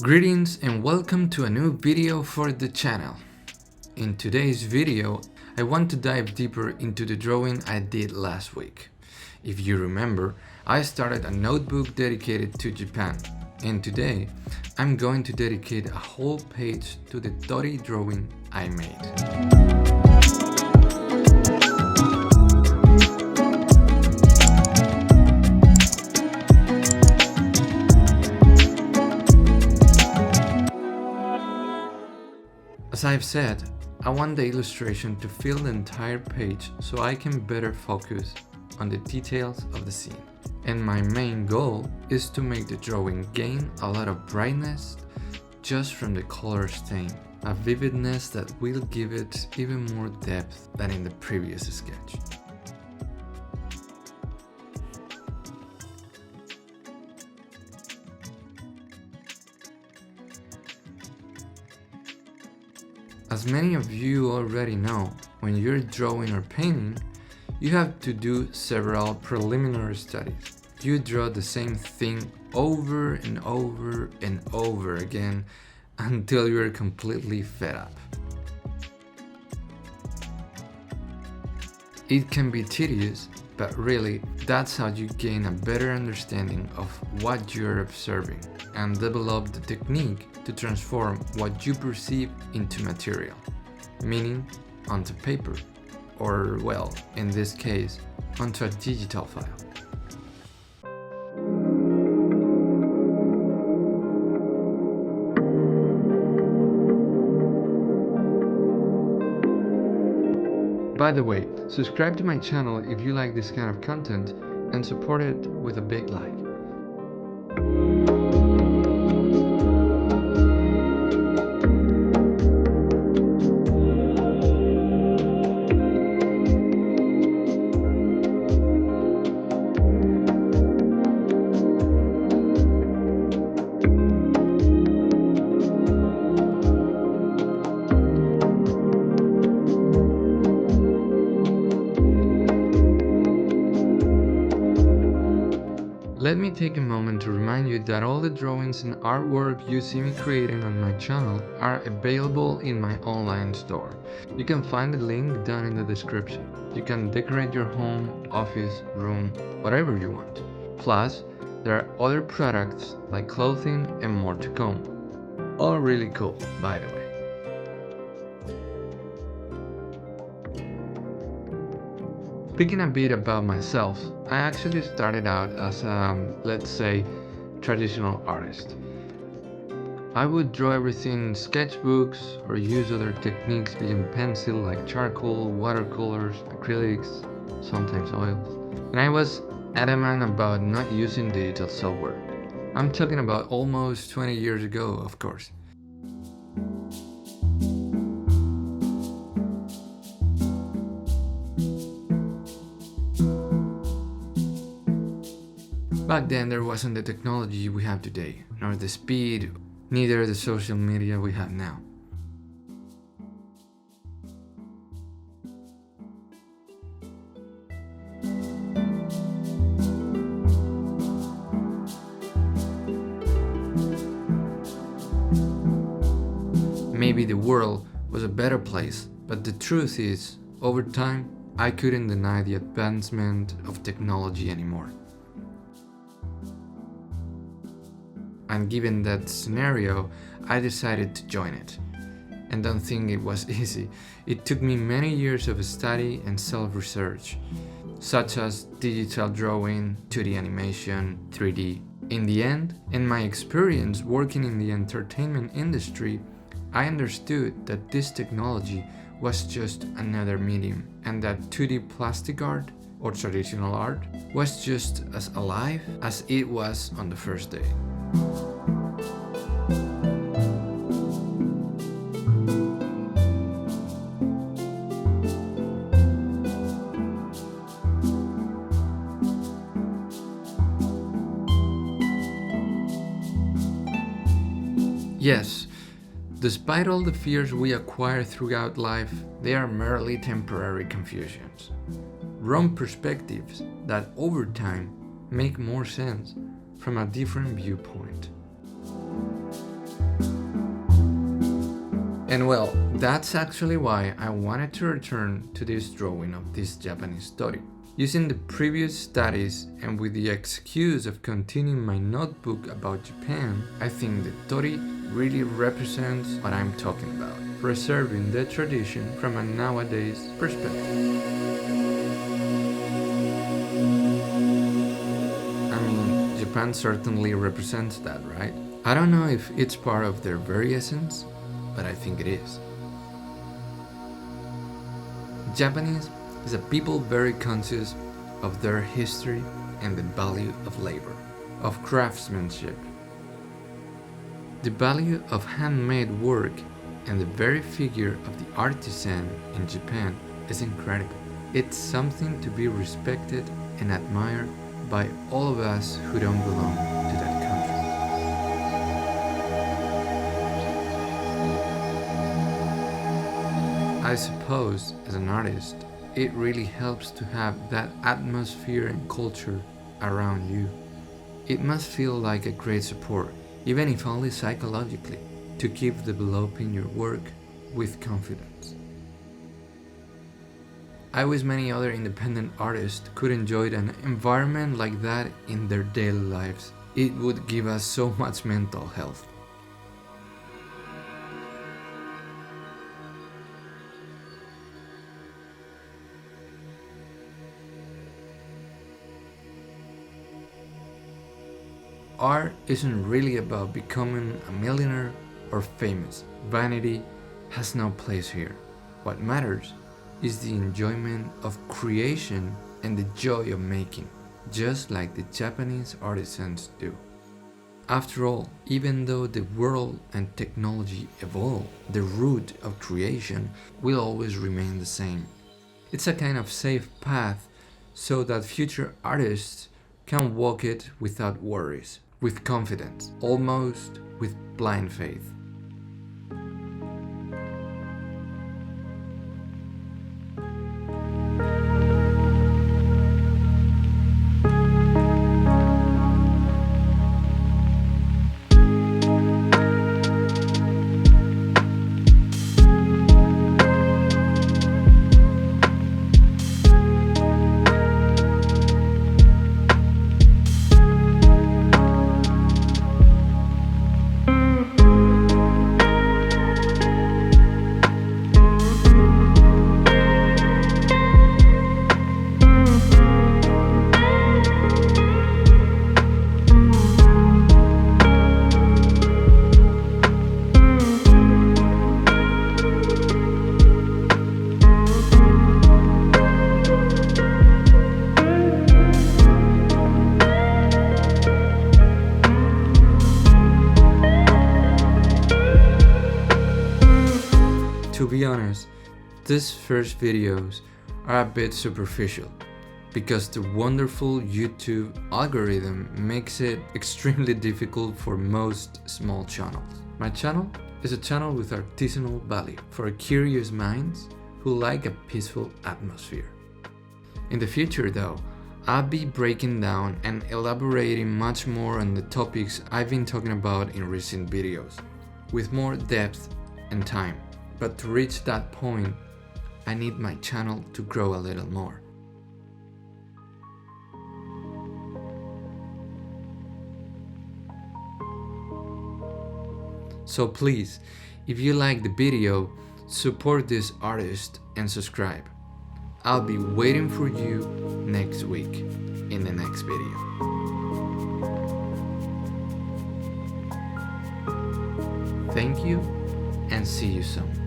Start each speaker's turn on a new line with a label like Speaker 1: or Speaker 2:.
Speaker 1: Greetings and welcome to a new video for the channel. In today's video, I want to dive deeper into the drawing I did last week. If you remember, I started a notebook dedicated to Japan, and today I'm going to dedicate a whole page to the Tori drawing I made. As I've said, I want the illustration to fill the entire page so I can better focus on the details of the scene. And my main goal is to make the drawing gain a lot of brightness just from the color stain, a vividness that will give it even more depth than in the previous sketch. As many of you already know, when you're drawing or painting, you have to do several preliminary studies. You draw the same thing over and over and over again until you're completely fed up. It can be tedious, but really, that's how you gain a better understanding of what you're observing and develop the technique to transform what you perceive into material, meaning onto paper, or well, in this case, onto a digital file. By the way, subscribe to my channel if you like this kind of content and support it with a big like. Let me take a moment to remind you that all the drawings and artwork you see me creating on my channel are available in my online store. You can find the link down in the description. You can decorate your home, office, room, whatever you want. Plus, there are other products like clothing and more to come. All really cool, by the way. Speaking a bit about myself, I actually started out as a, let's say, traditional artist. I would draw everything in sketchbooks or use other techniques using pencil like charcoal, watercolors, acrylics, sometimes oils. And I was adamant about not using digital software. I'm talking about almost 20 years ago, of course. Back then there wasn't the technology we have today, nor the speed, neither the social media we have now. Maybe the world was a better place, but the truth is, over time, I couldn't deny the advancement of technology anymore. And given that scenario, I decided to join it. And don't think it was easy. It took me many years of study and self-research, such as digital drawing, 2D animation, 3D. In the end, in my experience working in the entertainment industry, I understood that this technology was just another medium, and that 2D plastic art, or traditional art, was just as alive as it was on the first day. Yes, despite all the fears we acquire throughout life, they are merely temporary confusions. Wrong perspectives that over time make more sense from a different viewpoint. And well, that's actually why I wanted to return to this drawing of this Japanese story. Using the previous studies and with the excuse of continuing my notebook about Japan, I think the tori really represents what I'm talking about, preserving the tradition from a nowadays perspective. I mean, Japan certainly represents that, right? I don't know if it's part of their very essence, but I think it is. Japanese is a people very conscious of their history and the value of labor, of craftsmanship. The value of handmade work and the very figure of the artisan in Japan is incredible. It's something to be respected and admired by all of us who don't belong to that country. I suppose, as an artist, it really helps to have that atmosphere and culture around you. It must feel like a great support, even if only psychologically, to keep developing your work with confidence. I wish many other independent artists could enjoy an environment like that in their daily lives. It would give us so much mental health. Art isn't really about becoming a millionaire or famous. Vanity has no place here. What matters is the enjoyment of creation and the joy of making, just like the Japanese artisans do. After all, even though the world and technology evolve, the root of creation will always remain the same. It's a kind of safe path so that future artists can walk it without worries, with confidence, almost with blind faith. To be honest, these first videos are a bit superficial because the wonderful YouTube algorithm makes it extremely difficult for most small channels. My channel is a channel with artisanal value for curious minds who like a peaceful atmosphere. In the future though, I'll be breaking down and elaborating much more on the topics I've been talking about in recent videos, with more depth and time. But to reach that point, I need my channel to grow a little more. So please, if you like the video, support this artist and subscribe. I'll be waiting for you next week in the next video. Thank you and see you soon.